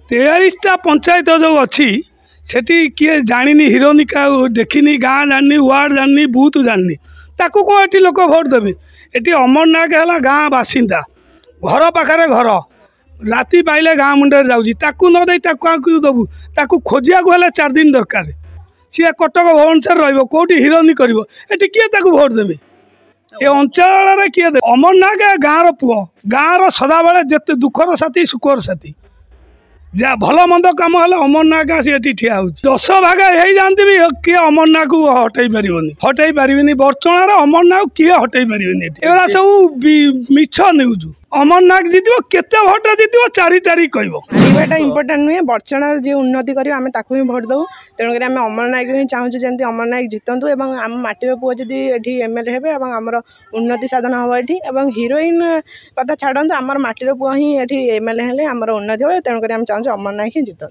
43टा पंचायत जो अच्छी सेठी किए जानी हिरोनिका देखनी गाँ जानी वार्ड जानी बूथ जानी ताकू कौन ये लोक भोट देवे। ये अमर नायक है गाँ बासिंदा घर पाखे घर राति पाइले गाँ मुंडे जाऊँगी न दे दबू ताकू खोजिया हेल्ले 4 दिन दरकार सी कटक भुवनेश्वर रौटी हिरोनी कर किए भोट देवे ये अंचल किए दे। अमर नायक गाँव पुओ गाँव सदा बेले जिते दुखर साथी सुखर साथी जहाँ भल मंद कम है अमर नायक आसी ठिया हो 10 भाग हो जाती भी किए अमर नायक हटई पारे बर्चणार अमर नायक किए हटई पारे एगुरा सब मिछ न्यूज। अमर नायक जीत केते भोट जीत 4 तारीख कह इम्पोर्टाट नुहे बर्चणार जी उन्नति कर ही भोट दू तेणुक आम अमर नायक ही चाहूँ जमी अमर नायक जितु और आम माटीर पुओ जदि ये एमएलए हे आमर उन्नति साधन हम ये हिरोइन कथा छाड़ू आमर माटीर पुओ ही ये एमएलए हेले आमर उन्नति हो तेणुक आम चाहूँ अमर नायक ही जितु।